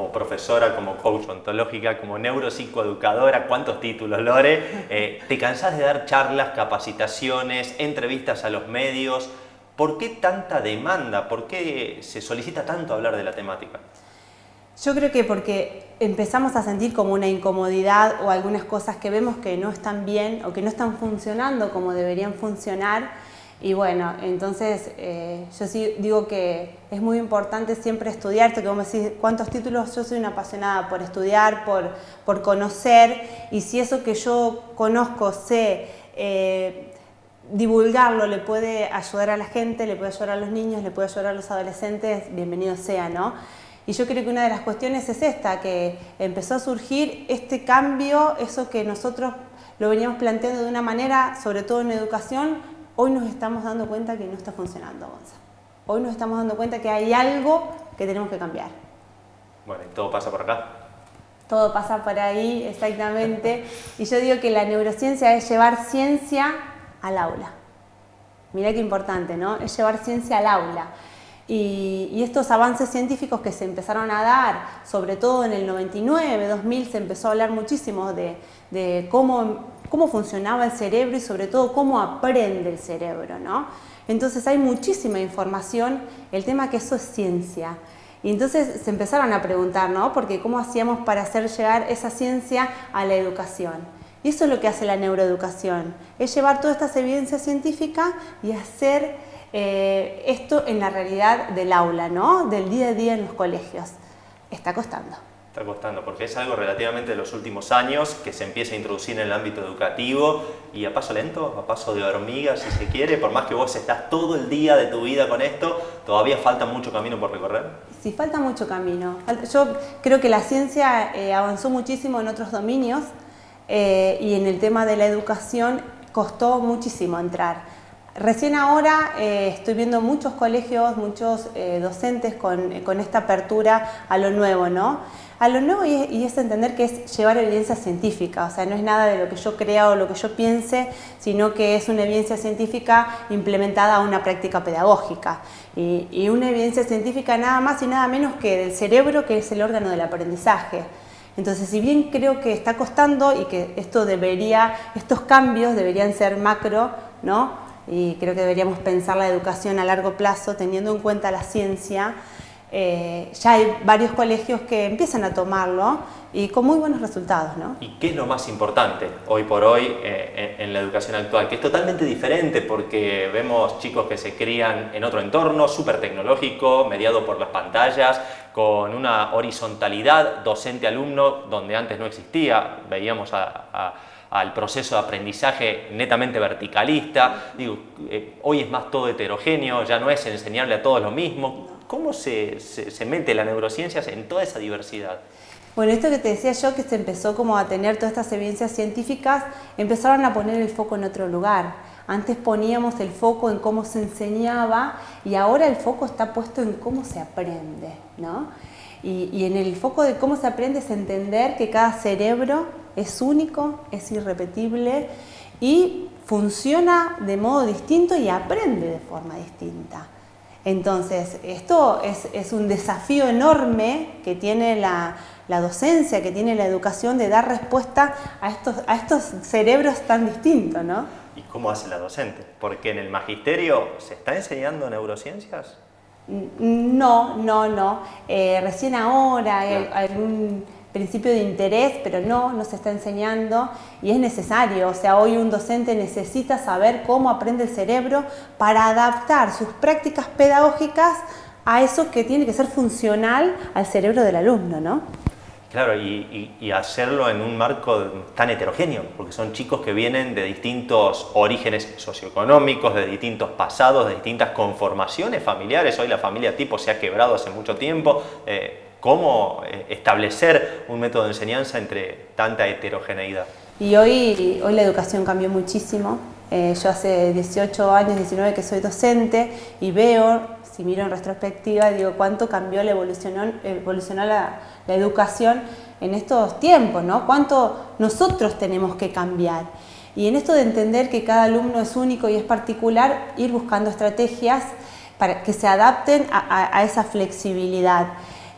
como profesora, como coach ontológica, como neuropsicoeducadora, ¿cuántos títulos, Lore? ¿Te cansás de dar charlas, capacitaciones, entrevistas a los medios? ¿Por qué tanta demanda? ¿Por qué se solicita tanto hablar de la temática? Yo creo que porque empezamos a sentir como una incomodidad o algunas cosas que vemos que no están bien o que no están funcionando como deberían funcionar. Y bueno, entonces yo sí digo que es muy importante siempre estudiar, que como decís, ¿cuántos títulos? Yo soy una apasionada por estudiar, por conocer, y si eso que yo conozco, sé, divulgarlo le puede ayudar a la gente, le puede ayudar a los niños, le puede ayudar a los adolescentes, bienvenido sea, ¿no? Y yo creo que una de las cuestiones es esta, que empezó a surgir este cambio, eso que nosotros lo veníamos planteando de una manera, sobre todo en educación, hoy nos estamos dando cuenta que no está funcionando, Gonzalo. Hoy nos estamos dando cuenta que hay algo que tenemos que cambiar. Bueno, ¿y todo pasa por acá? Todo pasa por ahí, exactamente. Y yo digo que la neurociencia es llevar ciencia al aula. Mirá qué importante, ¿no? Es llevar ciencia al aula. Y estos avances científicos que se empezaron a dar, sobre todo en el 99, 2000, se empezó a hablar muchísimo de cómo funcionaba el cerebro y sobre todo cómo aprende el cerebro, ¿no? Entonces hay muchísima información, el tema que eso es ciencia. Y entonces se empezaron a preguntar, ¿no? Porque ¿cómo hacíamos para hacer llegar esa ciencia a la educación? Y eso es lo que hace la neuroeducación, es llevar todas estas evidencias científicas y hacer esto en la realidad del aula, ¿no? Del día a día en los colegios. Está costando. Está costando, porque es algo relativamente de los últimos años que se empieza a introducir en el ámbito educativo y a paso lento, a paso de hormiga si se quiere, por más que vos estás todo el día de tu vida con esto, todavía falta mucho camino por recorrer. Sí, falta mucho camino. Yo creo que la ciencia avanzó muchísimo en otros dominios y en el tema de la educación costó muchísimo entrar. Recién ahora estoy viendo muchos colegios, muchos docentes con esta apertura a lo nuevo, ¿no? A lo nuevo y es entender que es llevar evidencia científica, o sea, no es nada de lo que yo crea o lo que yo piense, sino que es una evidencia científica implementada a una práctica pedagógica. Y una evidencia científica nada más y nada menos que del cerebro, que es el órgano del aprendizaje. Entonces, si bien creo que está costando y que estos cambios deberían ser macro, ¿no? Y creo que deberíamos pensar la educación a largo plazo teniendo en cuenta la ciencia. Ya hay varios colegios que empiezan a tomarlo y con muy buenos resultados, ¿no? ¿Y qué es lo más importante hoy por hoy en la educación actual? Que es totalmente diferente porque vemos chicos que se crían en otro entorno súper tecnológico, mediado por las pantallas, con una horizontalidad docente-alumno donde antes no existía. Veíamos al proceso de aprendizaje netamente verticalista. Digo, hoy es más todo heterogéneo, ya no es enseñarle a todos lo mismo. ¿Cómo se mete la neurociencia en toda esa diversidad? Bueno, esto que te decía yo, que se empezó como a tener todas estas evidencias científicas, empezaron a poner el foco en otro lugar. Antes poníamos el foco en cómo se enseñaba y ahora el foco está puesto en cómo se aprende, ¿no? Y en el foco de cómo se aprende es entender que cada cerebro es único, es irrepetible y funciona de modo distinto y aprende de forma distinta. Entonces, esto es un desafío enorme que tiene la docencia, que tiene la educación, de dar respuesta a estos cerebros tan distintos, ¿no? ¿Y cómo hace la docente? Porque en el magisterio ¿se está enseñando neurociencias? No. Recién ahora hay algún principio de interés, pero no se está enseñando y es necesario. O sea, hoy un docente necesita saber cómo aprende el cerebro para adaptar sus prácticas pedagógicas a eso que tiene que ser funcional al cerebro del alumno, ¿no? Claro, y hacerlo en un marco tan heterogéneo, porque son chicos que vienen de distintos orígenes socioeconómicos, de distintos pasados, de distintas conformaciones familiares. Hoy la familia tipo se ha quebrado hace mucho tiempo. ¿Cómo establecer un método de enseñanza entre tanta heterogeneidad? Y hoy la educación cambió muchísimo. Yo hace 18 años, 19 que soy docente y veo, si miro en retrospectiva, digo cuánto cambió, evolucionó la educación en estos tiempos, ¿no? Cuánto nosotros tenemos que cambiar. Y en esto de entender que cada alumno es único y es particular, ir buscando estrategias para que se adapten a esa flexibilidad.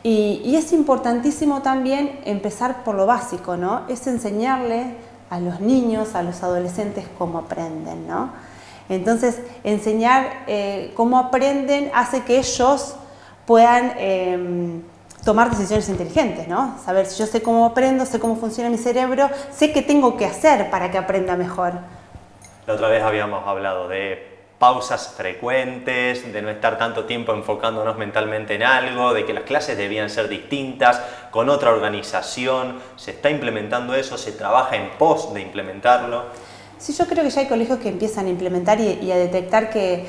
Y es importantísimo también empezar por lo básico, ¿no? Es enseñarle a los niños, a los adolescentes cómo aprenden, ¿no? Entonces, enseñar cómo aprenden hace que ellos puedan tomar decisiones inteligentes, ¿no? Saber si yo sé cómo aprendo, sé cómo funciona mi cerebro, sé qué tengo que hacer para que aprenda mejor. La otra vez habíamos hablado de pausas frecuentes, de no estar tanto tiempo enfocándonos mentalmente en algo, de que las clases debían ser distintas, con otra organización. ¿Se está implementando eso? ¿Se trabaja en pos de implementarlo? Sí, yo creo que ya hay colegios que empiezan a implementar y a detectar que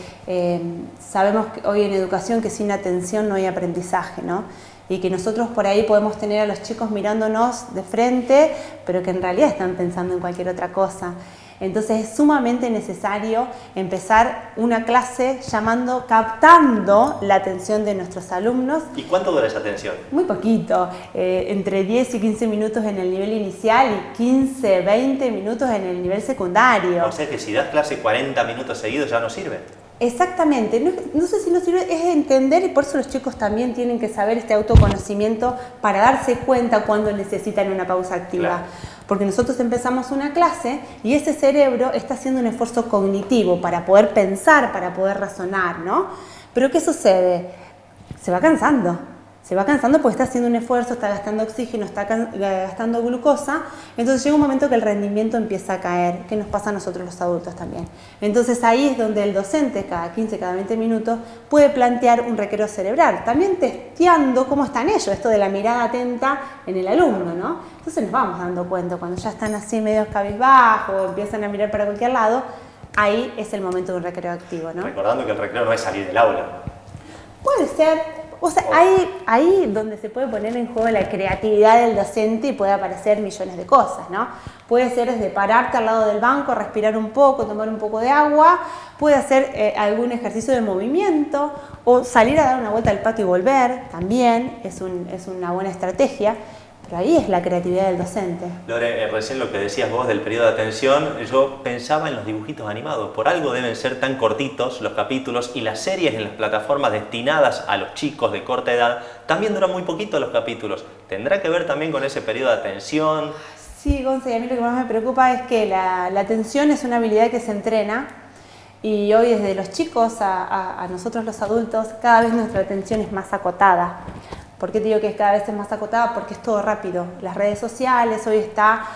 sabemos que hoy en educación que sin atención no hay aprendizaje, ¿no? Y que nosotros por ahí podemos tener a los chicos mirándonos de frente, pero que en realidad están pensando en cualquier otra cosa. Entonces es sumamente necesario empezar una clase captando la atención de nuestros alumnos. ¿Y cuánto dura esa atención? Muy poquito, entre 10 y 15 minutos en el nivel inicial y 15, 20 minutos en el nivel secundario. O sea que si das clase 40 minutos seguidos ya no sirve. Exactamente, no sé si no sirve, es entender, y por eso los chicos también tienen que saber este autoconocimiento para darse cuenta cuando necesitan una pausa activa. Claro. Porque nosotros empezamos una clase y ese cerebro está haciendo un esfuerzo cognitivo para poder pensar, para poder razonar, ¿no? Pero ¿qué sucede? Se va cansando porque está haciendo un esfuerzo, está gastando oxígeno, está gastando glucosa, entonces llega un momento que el rendimiento empieza a caer, que nos pasa a nosotros los adultos también. Entonces ahí es donde el docente cada 15, cada 20 minutos puede plantear un recreo cerebral, también testeando cómo están ellos, esto de la mirada atenta en el alumno, ¿no? Entonces nos vamos dando cuenta, cuando ya están así medio cabizbajos, empiezan a mirar para cualquier lado, ahí es el momento de un recreo activo, ¿no? Recordando que el recreo no es salir del aula. Puede ser. O sea, ahí donde se puede poner en juego la creatividad del docente y puede aparecer millones de cosas, ¿no? Puede ser desde pararte al lado del banco, respirar un poco, tomar un poco de agua, puede hacer algún ejercicio de movimiento o salir a dar una vuelta al patio y volver, también es una buena estrategia. Pero ahí es la creatividad del docente. Lore, recién lo que decías vos del periodo de atención, yo pensaba en los dibujitos animados. Por algo deben ser tan cortitos los capítulos y las series en las plataformas destinadas a los chicos de corta edad también duran muy poquito los capítulos. ¿Tendrá que ver también con ese periodo de atención? Sí, Gonza, y a mí lo que más me preocupa es que la atención es una habilidad que se entrena y hoy desde los chicos a nosotros los adultos cada vez nuestra atención es más acotada. ¿Por qué te digo que es cada vez es más acotada? Porque es todo rápido. Las redes sociales hoy está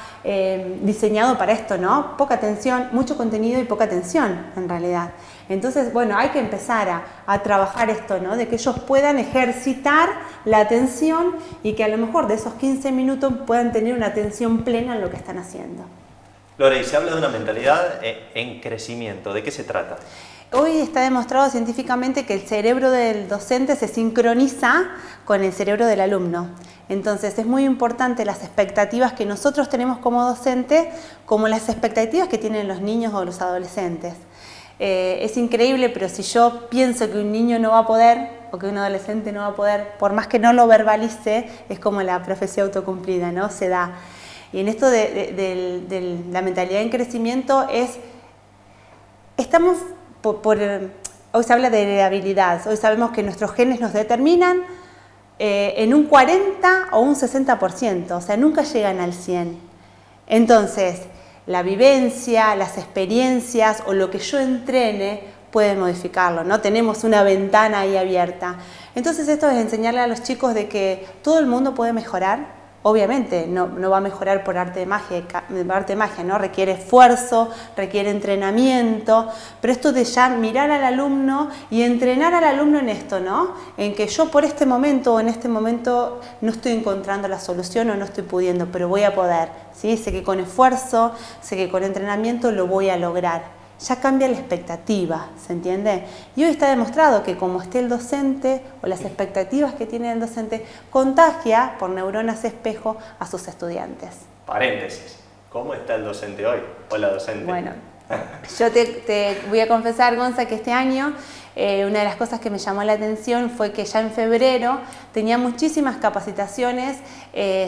diseñado para esto, ¿no? Poca atención, mucho contenido y poca atención en realidad. Entonces, bueno, hay que empezar a trabajar esto, ¿no? De que ellos puedan ejercitar la atención y que a lo mejor de esos 15 minutos puedan tener una atención plena en lo que están haciendo. Lore, y se habla de una mentalidad en crecimiento. ¿De qué se trata? Hoy está demostrado científicamente que el cerebro del docente se sincroniza con el cerebro del alumno. Entonces es muy importante las expectativas que nosotros tenemos como docentes como las expectativas que tienen los niños o los adolescentes. Es increíble, pero si yo pienso que un niño no va a poder o que un adolescente no va a poder, por más que no lo verbalice, es como la profecía autocumplida, ¿no? Se da. Y en esto de la mentalidad en crecimiento estamos hoy se habla de habilidades, hoy sabemos que nuestros genes nos determinan en un 40 o un 60%, o sea, nunca llegan al 100%. Entonces, la vivencia, las experiencias o lo que yo entrene puede modificarlo, ¿no? Tenemos una ventana ahí abierta. Entonces, esto es enseñarle a los chicos de que todo el mundo puede mejorar. Obviamente no va a mejorar por arte de magia, ¿no? Requiere esfuerzo, requiere entrenamiento, pero esto de ya mirar al alumno y entrenar al alumno en esto, ¿no? En que yo por este momento o en este momento no estoy encontrando la solución o no estoy pudiendo, pero voy a poder, ¿sí? Sé que con esfuerzo, sé que con entrenamiento lo voy a lograr. Ya cambia la expectativa, ¿se entiende? Y hoy está demostrado que como esté el docente o las expectativas que tiene el docente, contagia por neuronas espejo a sus estudiantes. Paréntesis, ¿cómo está el docente hoy? Hola, docente. Bueno, yo te voy a confesar, Gonza, que este año una de las cosas que me llamó la atención fue que ya en febrero tenía muchísimas capacitaciones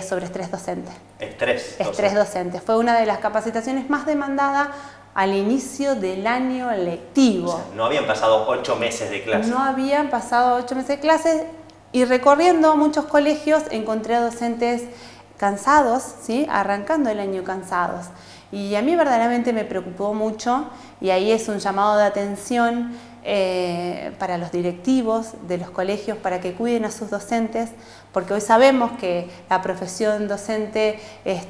sobre estrés docente. Estrés docente. Fue una de las capacitaciones más demandadas al inicio del año lectivo. O sea, no habían pasado 8 meses de clase. No habían pasado 8 meses de clase Y recorriendo muchos colegios encontré a docentes cansados, ¿sí? Arrancando el año cansados. Y a mí verdaderamente me preocupó mucho, y ahí es un llamado de atención para los directivos de los colegios para que cuiden a sus docentes, porque hoy sabemos que la profesión docente es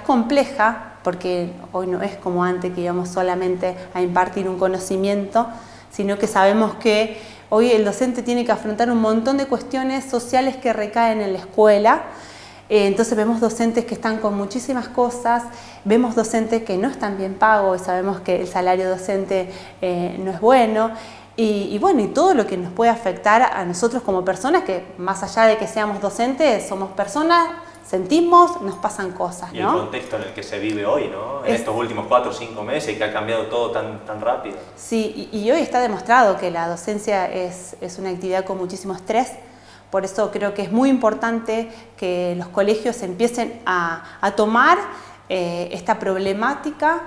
compleja, porque hoy no es como antes que íbamos solamente a impartir un conocimiento, sino que sabemos que hoy el docente tiene que afrontar un montón de cuestiones sociales que recaen en la escuela. Entonces vemos docentes que están con muchísimas cosas, vemos docentes que no están bien pagos y sabemos que el salario docente no es bueno. Y bueno, y todo lo que nos puede afectar a nosotros como personas, que más allá de que seamos docentes, somos personas, sentimos, nos pasan cosas, ¿no? Y el contexto en el que se vive hoy, ¿no? En estos últimos 4 o 5 meses, que ha cambiado todo tan rápido. Sí, y hoy está demostrado que la docencia es una actividad con muchísimo estrés. Por eso creo que es muy importante que los colegios empiecen a tomar esta problemática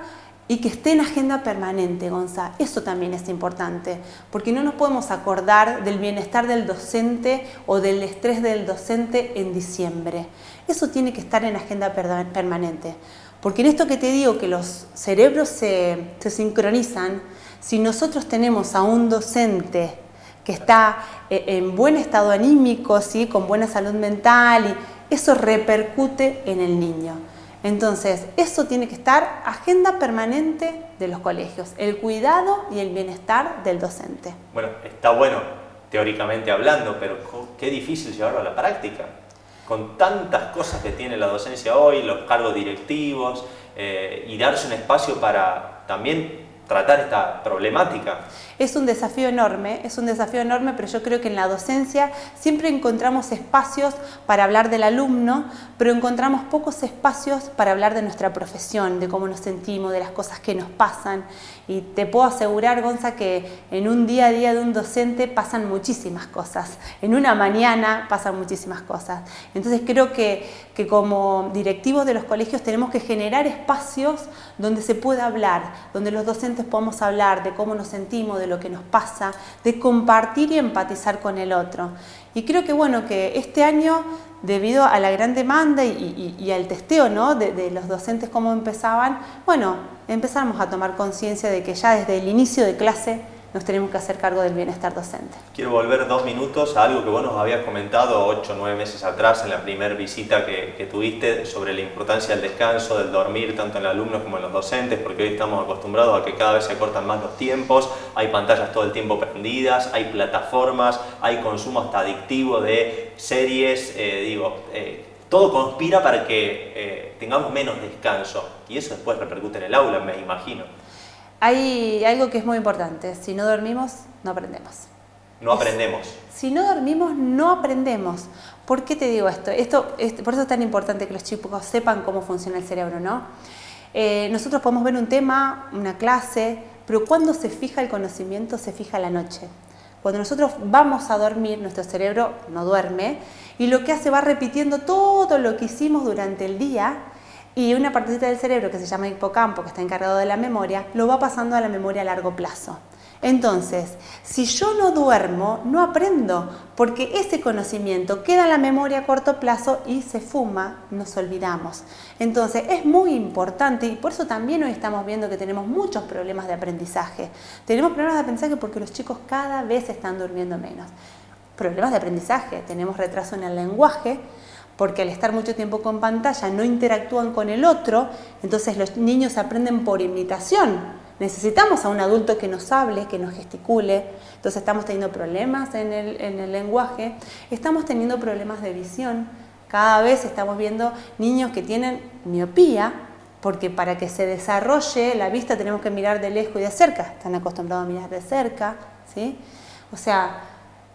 y que esté en agenda permanente, Gonza. Eso también es importante, porque no nos podemos acordar del bienestar del docente o del estrés del docente en diciembre. Eso tiene que estar en agenda permanente, porque en esto que te digo, que los cerebros se sincronizan, si nosotros tenemos a un docente que está en buen estado anímico, ¿sí? Con buena salud mental, y eso repercute en el niño. Entonces, eso tiene que estar agenda permanente de los colegios, el cuidado y el bienestar del docente. Bueno, está bueno teóricamente hablando, pero qué difícil llevarlo a la práctica. Con tantas cosas que tiene la docencia hoy, los cargos directivos, y darse un espacio para también tratar esta problemática. Es un desafío enorme, pero yo creo que en la docencia siempre encontramos espacios para hablar del alumno, pero encontramos pocos espacios para hablar de nuestra profesión, de cómo nos sentimos, de las cosas que nos pasan. Y te puedo asegurar, Gonza, que en un día a día de un docente pasan muchísimas cosas. En una mañana pasan muchísimas cosas. Entonces creo que como directivos de los colegios tenemos que generar espacios donde se pueda hablar, donde los docentes podamos hablar de cómo nos sentimos, de lo que nos pasa, de compartir y empatizar con el otro. Y creo que bueno, que este año, debido a la gran demanda y al testeo, ¿no? de los docentes cómo empezaban, bueno, empezamos a tomar conciencia de que ya desde el inicio de clase nos tenemos que hacer cargo del bienestar docente. Quiero volver 2 minutos a algo que vos nos habías comentado 8 o 9 meses atrás en la primera visita que tuviste sobre la importancia del descanso, del dormir, tanto en los alumnos como en los docentes, porque hoy estamos acostumbrados a que cada vez se cortan más los tiempos, hay pantallas todo el tiempo prendidas, hay plataformas, hay consumo hasta adictivo de series, todo conspira para que tengamos menos descanso, y eso después repercute en el aula, me imagino. Hay algo que es muy importante: si no dormimos, no aprendemos. No aprendemos. Si no dormimos, no aprendemos. ¿Por qué te digo esto? Por eso es tan importante que los chicos sepan cómo funciona el cerebro, ¿no? Nosotros podemos ver un tema, una clase, pero cuando se fija el conocimiento, se fija la noche. Cuando nosotros vamos a dormir, nuestro cerebro no duerme, y lo que hace va repitiendo todo lo que hicimos durante el día. Y una partecita del cerebro que se llama hipocampo, que está encargado de la memoria, lo va pasando a la memoria a largo plazo. Entonces, si yo no duermo, no aprendo, porque ese conocimiento queda en la memoria a corto plazo y se fuma, nos olvidamos. Entonces, es muy importante, y por eso también hoy estamos viendo que tenemos muchos problemas de aprendizaje. Tenemos problemas de aprendizaje porque los chicos cada vez están durmiendo menos. Problemas de aprendizaje, tenemos retraso en el lenguaje, porque al estar mucho tiempo con pantalla no interactúan con el otro, entonces los niños aprenden por imitación. Necesitamos a un adulto que nos hable, que nos gesticule, entonces estamos teniendo problemas en el lenguaje, estamos teniendo problemas de visión, cada vez estamos viendo niños que tienen miopía, porque para que se desarrolle la vista tenemos que mirar de lejos y de cerca, están acostumbrados a mirar de cerca, ¿sí? O sea,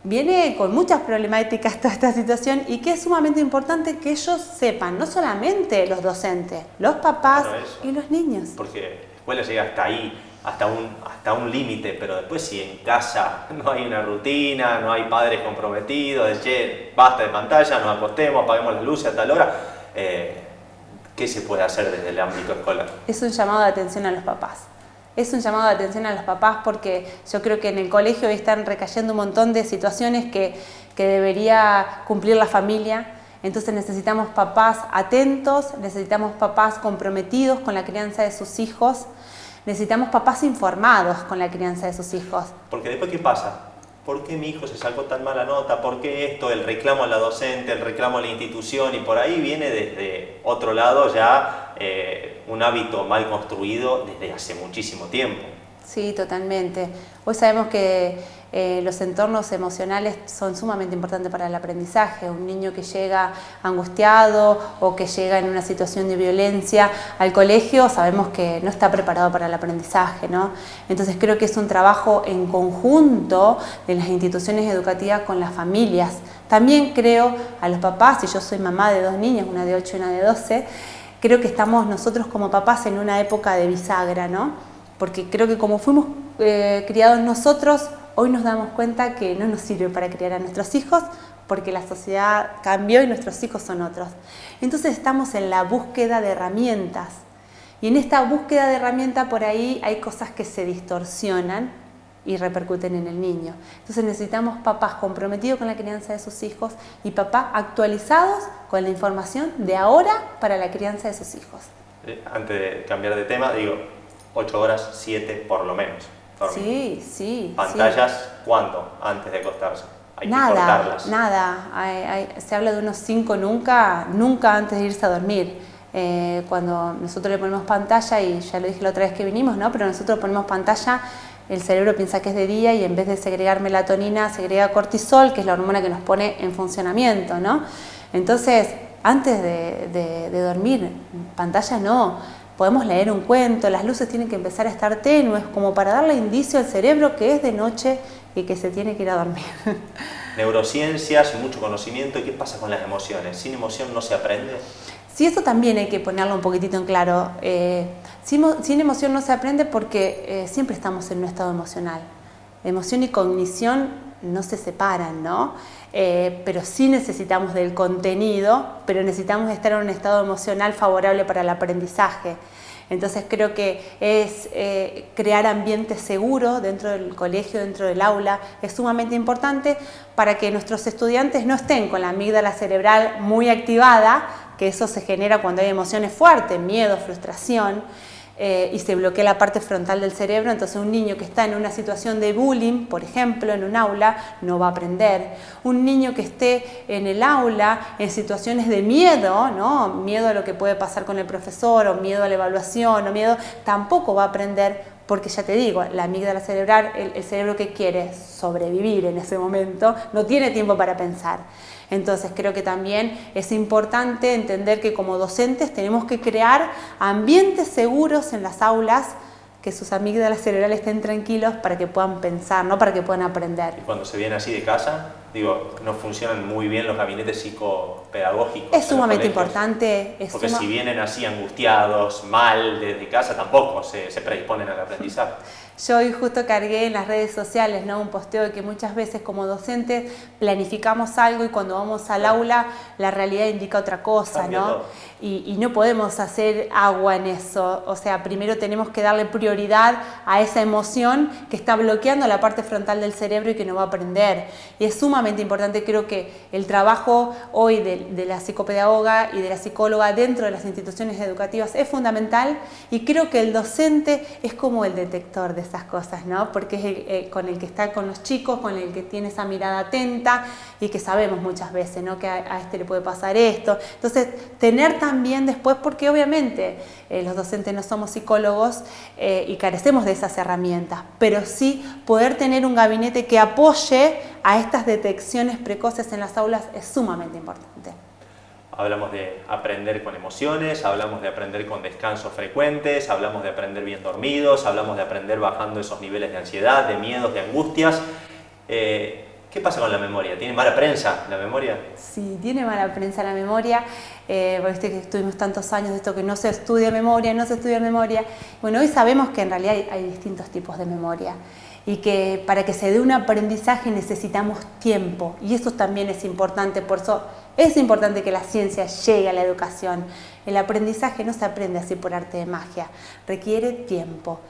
viene con muchas problemáticas toda esta situación, y que es sumamente importante que ellos sepan, no solamente los docentes, los papás y los niños. Porque la escuela llega hasta ahí, hasta un límite, pero después si en casa no hay una rutina, no hay padres comprometidos, de che, basta de pantalla, nos acostemos, apaguemos las luces a tal hora, ¿qué se puede hacer desde el ámbito escolar? Es un llamado de atención a los papás. es un llamado de atención a los papás, porque yo creo que en el colegio hoy están recayendo un montón de situaciones que debería cumplir la familia. Entonces necesitamos papás atentos, necesitamos papás comprometidos con la crianza de sus hijos, necesitamos papás informados con la crianza de sus hijos. Porque después, ¿qué pasa? ¿Por qué mi hijo se sacó tan mala nota? ¿Por qué esto? El reclamo a la docente, el reclamo a la institución, y por ahí viene desde otro lado ya un hábito mal construido desde hace muchísimo tiempo. Sí, totalmente. Hoy sabemos que los entornos emocionales son sumamente importantes para el aprendizaje. Un niño que llega angustiado o que llega en una situación de violencia al colegio, sabemos que no está preparado para el aprendizaje, ¿no? Entonces creo que es un trabajo en conjunto de las instituciones educativas con las familias. También creo a los papás, y yo soy mamá de 2 niñas, una de 8 y una de 12, creo que estamos nosotros como papás en una época de bisagra, ¿no? Porque creo que como fuimos criados nosotros, hoy nos damos cuenta que no nos sirve para criar a nuestros hijos, porque la sociedad cambió y nuestros hijos son otros. Entonces estamos en la búsqueda de herramientas, y en esta búsqueda de herramientas por ahí hay cosas que se distorsionan y repercuten en el niño. Entonces necesitamos papás comprometidos con la crianza de sus hijos y papás actualizados con la información de ahora para la crianza de sus hijos. Antes de cambiar de tema, digo, 8 horas, 7 por lo menos. Dormir. Sí, sí. ¿Pantallas sí. cuándo? Antes de acostarse. Hay nada, que cortarlas. Nada. Se habla de unos 5 nunca antes de irse a dormir. Cuando nosotros le ponemos pantalla, y ya lo dije la otra vez que vinimos, ¿no? Pero nosotros ponemos pantalla, el cerebro piensa que es de día y en vez de segregar melatonina, segrega cortisol, que es la hormona que nos pone en funcionamiento, ¿no? Entonces, antes de dormir, pantalla no. Podemos leer un cuento, las luces tienen que empezar a estar tenues, como para darle indicio al cerebro que es de noche y que se tiene que ir a dormir. Neurociencias, mucho conocimiento. ¿Y qué pasa con las emociones? ¿Sin emoción no se aprende? Sí, eso también hay que ponerlo un poquitito en claro. Sin emoción no se aprende porque siempre estamos en un estado emocional. Emoción y cognición no se separan, ¿no? Pero sí necesitamos del contenido, pero necesitamos estar en un estado emocional favorable para el aprendizaje. Entonces creo que es crear ambientes seguros dentro del colegio, dentro del aula, es sumamente importante para que nuestros estudiantes no estén con la amígdala cerebral muy activada, que eso se genera cuando hay emociones fuertes, miedo, frustración, y se bloquea la parte frontal del cerebro. Entonces un niño que está en una situación de bullying, por ejemplo, en un aula, no va a aprender. Un niño que esté en el aula en situaciones de miedo, ¿no? Miedo a lo que puede pasar con el profesor, o miedo a la evaluación, o miedo, tampoco va a aprender, porque ya te digo, la amígdala cerebral, el cerebro que quiere sobrevivir en ese momento, no tiene tiempo para pensar. Entonces creo que también es importante entender que como docentes tenemos que crear ambientes seguros en las aulas, que sus amígdalas cerebrales estén tranquilos para que puedan pensar, no para que puedan aprender. Y cuando se viene así de casa, digo, no funcionan muy bien los gabinetes psicopedagógicos. Es sumamente importante. Porque si vienen así angustiados, mal desde casa, tampoco se predisponen al aprendizaje. Yo hoy justo cargué en las redes sociales, ¿no?, un posteo de que muchas veces como docentes planificamos algo y cuando vamos al aula la realidad indica otra cosa, ¿no? Y no podemos hacer agua en eso. O sea, primero tenemos que darle prioridad a esa emoción que está bloqueando la parte frontal del cerebro y que no va a aprender. Y es sumamente importante, creo que el trabajo hoy de la psicopedagoga y de la psicóloga dentro de las instituciones educativas es fundamental, y creo que el docente es como el detector de esas cosas, ¿no? Porque es con el que está con los chicos, con el que tiene esa mirada atenta y que sabemos muchas veces, ¿no?, que a este le puede pasar esto. Entonces, tener también después, porque obviamente los docentes no somos psicólogos y carecemos de esas herramientas, pero sí poder tener un gabinete que apoye a estas detecciones precoces en las aulas es sumamente importante. Hablamos de aprender con emociones, hablamos de aprender con descansos frecuentes, hablamos de aprender bien dormidos, hablamos de aprender bajando esos niveles de ansiedad, de miedos, de angustias. ¿Qué pasa con la memoria? ¿Tiene mala prensa la memoria? Sí, tiene mala prensa la memoria, porque que estuvimos tantos años de esto que no se estudia memoria, no se estudia memoria. Bueno, hoy sabemos que en realidad hay distintos tipos de memoria. y que para que se dé un aprendizaje necesitamos tiempo, y eso también es importante. Por eso es importante que la ciencia llegue a la educación. El aprendizaje no se aprende así por arte de magia, requiere tiempo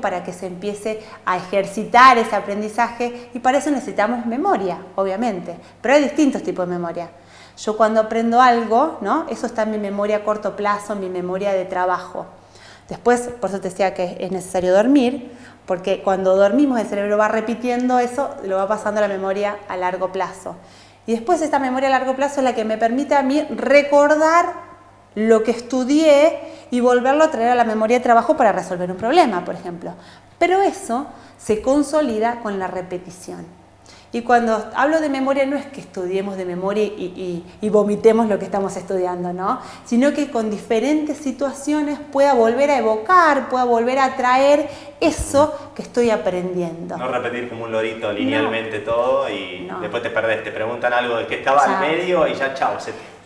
para que se empiece a ejercitar ese aprendizaje, y para eso necesitamos memoria, obviamente, pero hay distintos tipos de memoria. Yo cuando aprendo algo, ¿no? Eso está en mi memoria a corto plazo, en mi memoria de trabajo. Después, por eso te decía que es necesario dormir, porque cuando dormimos el cerebro va repitiendo eso, lo va pasando a la memoria a largo plazo. Y después esta memoria a largo plazo es la que me permite a mí recordar lo que estudié y volverlo a traer a la memoria de trabajo para resolver un problema, por ejemplo. Pero eso se consolida con la repetición. Y cuando hablo de memoria no es que estudiemos de memoria y vomitemos lo que estamos estudiando, ¿no? Sino que con diferentes situaciones pueda volver a evocar, pueda volver a traer eso que estoy aprendiendo. No repetir como un lorito linealmente todo y después te perdés, te preguntan algo de que estaba al medio y ya chao.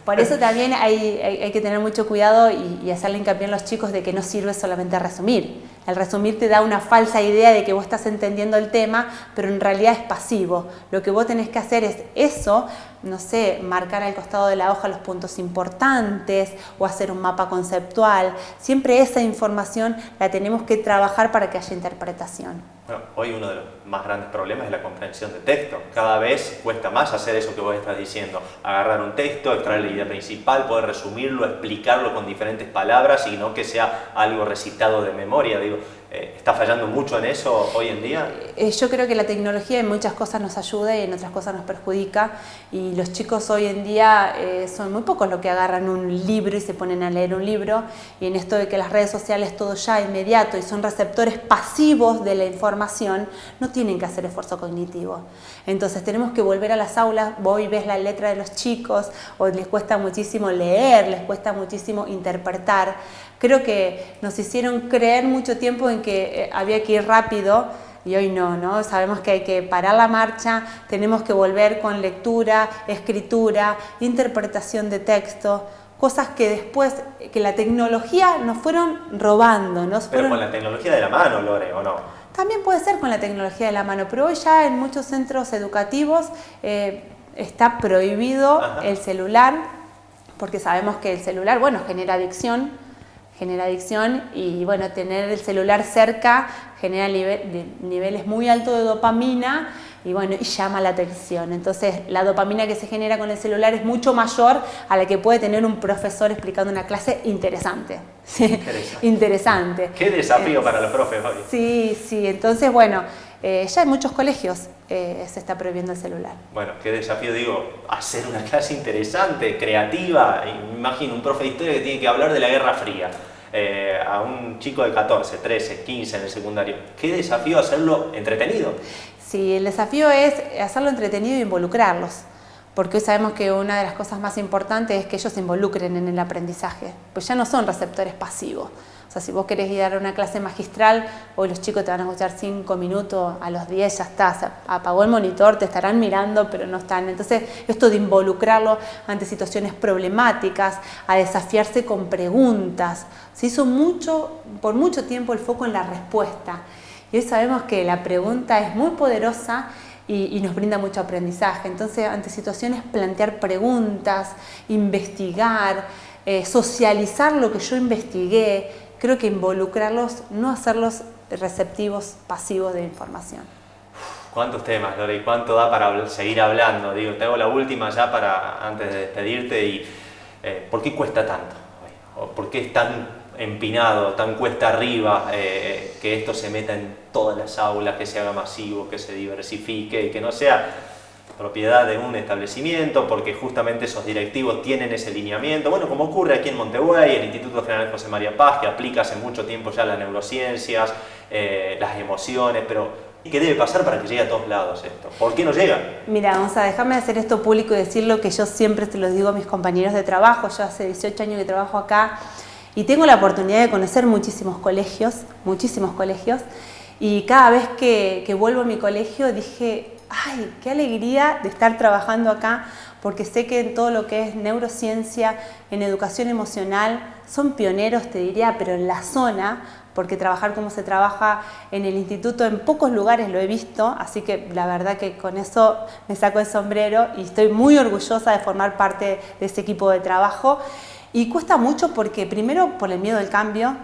Por eso también hay que tener mucho cuidado y hacerle hincapié a los chicos de que no sirve solamente resumir. El resumir te da una falsa idea de que vos estás entendiendo el tema, pero en realidad es pasivo. Lo que vos tenés que hacer es eso, no sé, marcar al costado de la hoja los puntos importantes o hacer un mapa conceptual. Siempre esa información la tenemos que trabajar para que haya interpretación. Bueno, hoy uno de los más grandes problemas es la comprensión de texto. Cada vez cuesta más hacer eso que vos estás diciendo. Agarrar un texto, extraer la idea principal, poder resumirlo, explicarlo con diferentes palabras y no que sea algo recitado de memoria. Digo, ¿está fallando mucho en eso hoy en día? Yo creo que la tecnología en muchas cosas nos ayuda y en otras cosas nos perjudica. Y los chicos hoy en día son muy pocos los que agarran un libro y se ponen a leer un libro. Y en esto de que las redes sociales todo ya inmediato y son receptores pasivos de la información, no tienen que hacer esfuerzo cognitivo. Entonces tenemos que volver a las aulas. Vos ves la letra de los chicos, o les cuesta muchísimo leer, les cuesta muchísimo interpretar. Creo que nos hicieron creer mucho tiempo en que había que ir rápido y hoy no. Sabemos que hay que parar la marcha, tenemos que volver con lectura, escritura, interpretación de texto, cosas que después, que la tecnología nos fueron robando. Pero con la tecnología de la mano, Lore, ¿o no? También puede ser con la tecnología de la mano, pero hoy ya en muchos centros educativos está prohibido el celular, porque sabemos que el celular, genera adicción y tener el celular cerca genera niveles muy altos de dopamina y llama la atención. Entonces la dopamina que se genera con el celular es mucho mayor a la que puede tener un profesor explicando una clase interesante. Interesante. Qué desafío para los profes hoy. Sí, entonces ya en muchos colegios se está prohibiendo el celular. Bueno, qué desafío, hacer una clase interesante, creativa. Imagino un profe de historia que tiene que hablar de la Guerra Fría. A un chico de 14, 13, 15 en el secundario. Qué desafío hacerlo entretenido. Sí, el desafío es hacerlo entretenido e involucrarlos. Porque hoy sabemos que una de las cosas más importantes es que ellos se involucren en el aprendizaje. Pues ya no son receptores pasivos. O sea, si vos querés ir a dar una clase magistral, hoy los chicos te van a escuchar 5 minutos, a los 10 ya está, se apagó el monitor, te estarán mirando, pero no están. Entonces, esto de involucrarlo ante situaciones problemáticas, a desafiarse con preguntas. Se hizo por mucho tiempo el foco en la respuesta. Y hoy sabemos que la pregunta es muy poderosa y nos brinda mucho aprendizaje. Entonces, ante situaciones, plantear preguntas, investigar, socializar lo que yo investigué. Creo que involucrarlos, no hacerlos receptivos, pasivos de información. ¿Cuántos temas, Lore? ¿Y cuánto da para seguir hablando? Te hago la última ya antes de despedirte. ¿Por qué cuesta tanto? ¿O por qué es tan empinado, tan cuesta arriba que esto se meta en todas las aulas, que se haga masivo, que se diversifique y que no sea propiedad de un establecimiento, porque justamente esos directivos tienen ese lineamiento, como ocurre aquí en Montevideo, el Instituto General José María Paz, que aplica hace mucho tiempo ya las neurociencias, las emociones, pero ¿qué debe pasar para que llegue a todos lados esto? ¿Por qué no llega? Mira, déjame hacer esto público y decir lo que yo siempre te lo digo a mis compañeros de trabajo. Yo hace 18 años que trabajo acá y tengo la oportunidad de conocer muchísimos colegios, y cada vez que vuelvo a mi colegio dije, ¡ay, qué alegría de estar trabajando acá! Porque sé que en todo lo que es neurociencia, en educación emocional, son pioneros, te diría, pero en la zona, porque trabajar como se trabaja en el instituto en pocos lugares lo he visto, así que la verdad que con eso me saco el sombrero y estoy muy orgullosa de formar parte de ese equipo de trabajo. Y cuesta mucho porque primero por el miedo al cambio,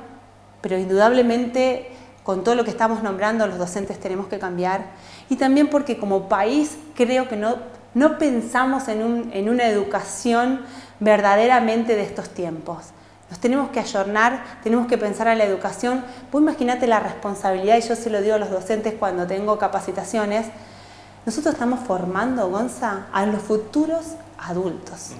pero indudablemente con todo lo que estamos nombrando los docentes tenemos que cambiar, y también porque como país creo que no pensamos en una educación verdaderamente de estos tiempos. Nos tenemos que ayornar, tenemos que pensar en la educación. Vos imaginate la responsabilidad, y yo se lo digo a los docentes cuando tengo capacitaciones, nosotros estamos formando, Gonza, a los futuros adultos.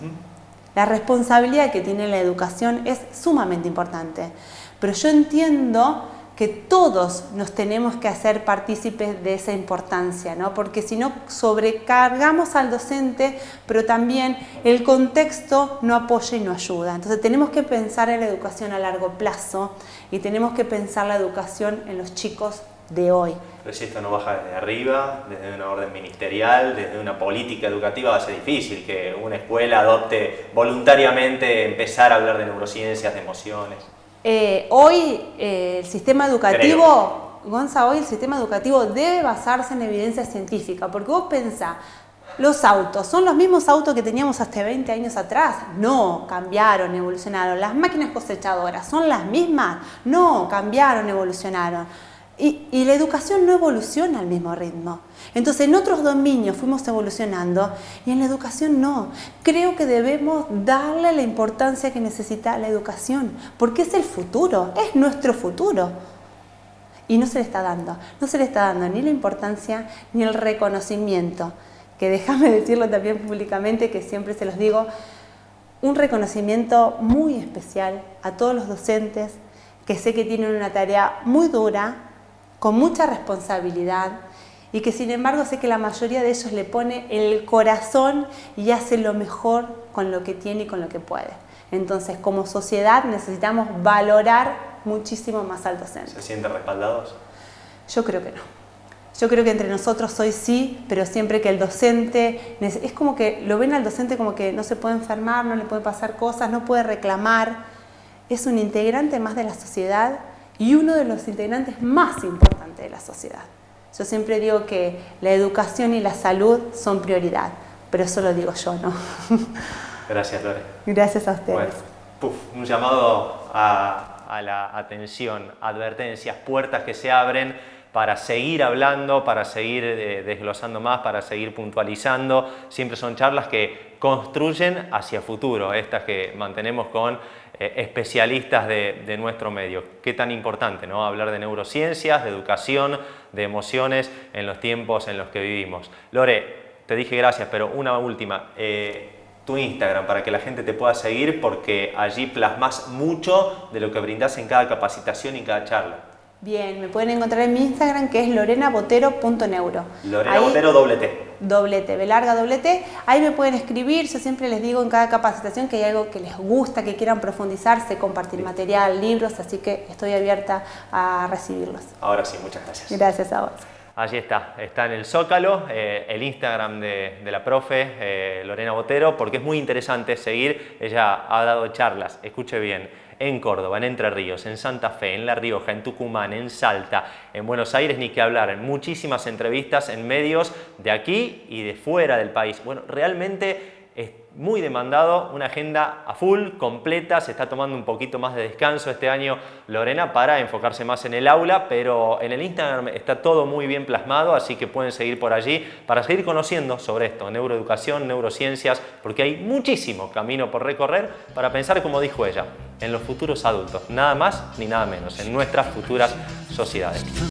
La responsabilidad que tiene la educación es sumamente importante, pero yo entiendo que todos nos tenemos que hacer partícipes de esa importancia, ¿no? Porque si no sobrecargamos al docente, pero también el contexto no apoya y no ayuda. Entonces tenemos que pensar en la educación a largo plazo y tenemos que pensar la educación en los chicos de hoy. Pero si esto no baja desde arriba, desde una orden ministerial, desde una política educativa, va a ser difícil que una escuela adopte voluntariamente empezar a hablar de neurociencias, de emociones. Hoy el sistema educativo, Gonza, hoy el sistema educativo debe basarse en evidencia científica, porque vos pensás, los autos, ¿son los mismos autos que teníamos hasta 20 años atrás? No, cambiaron, evolucionaron. Las máquinas cosechadoras, ¿son las mismas? No, cambiaron, evolucionaron. Y la educación no evoluciona al mismo ritmo. Entonces en otros dominios fuimos evolucionando y en la educación no. Creo que debemos darle la importancia que necesita la educación, porque es el futuro, es nuestro futuro. Y no se le está dando, no se le está dando ni la importancia ni el reconocimiento, que déjame decirlo también públicamente, que siempre se los digo, un reconocimiento muy especial a todos los docentes que sé que tienen una tarea muy dura, con mucha responsabilidad, y que sin embargo sé que la mayoría de ellos le pone el corazón y hace lo mejor con lo que tiene y con lo que puede. Entonces, como sociedad necesitamos valorar muchísimo más al docente. ¿Se sienten respaldados? Yo creo que no. Yo creo que entre nosotros hoy sí, pero siempre que el docente, es como que lo ven al docente como que no se puede enfermar, no le puede pasar cosas, no puede reclamar. Es un integrante más de la sociedad y uno de los integrantes más importantes de la sociedad. Yo siempre digo que la educación y la salud son prioridad, pero eso lo digo yo, ¿no? Gracias, Lore. Gracias a ustedes. Bueno, un llamado a la atención, advertencias, puertas que se abren para seguir hablando, para seguir desglosando más, para seguir puntualizando. Siempre son charlas que construyen hacia futuro, estas que mantenemos con especialistas de nuestro medio. Qué tan importante, ¿no? Hablar de neurociencias, de educación, de emociones en los tiempos en los que vivimos. Lore, te dije gracias, pero una última. Tu Instagram, para que la gente te pueda seguir, porque allí plasmas mucho de lo que brindás en cada capacitación y cada charla. Bien, me pueden encontrar en mi Instagram, que es lorenabotero.neuro. Lorena Botero, doble T. Doble T, B larga, doble T. Ahí me pueden escribir. Yo siempre les digo en cada capacitación que hay algo que les gusta, que quieran profundizarse, compartir material, libros, así que estoy abierta a recibirlos. Ahora sí, muchas gracias. Gracias a vos. Allí está en el Zócalo, el Instagram de la profe Lorena Botero, porque es muy interesante seguir. Ella ha dado charlas, escuche bien, en Córdoba, en Entre Ríos, en Santa Fe, en La Rioja, en Tucumán, en Salta, en Buenos Aires, ni que hablar, en muchísimas entrevistas en medios de aquí y de fuera del país. Bueno, realmente es muy demandado, una agenda a full, completa, se está tomando un poquito más de descanso este año Lorena para enfocarse más en el aula, pero en el Instagram está todo muy bien plasmado, así que pueden seguir por allí para seguir conociendo sobre esto, neuroeducación, neurociencias, porque hay muchísimo camino por recorrer para pensar, como dijo ella, en los futuros adultos, nada más ni nada menos, en nuestras futuras sociedades.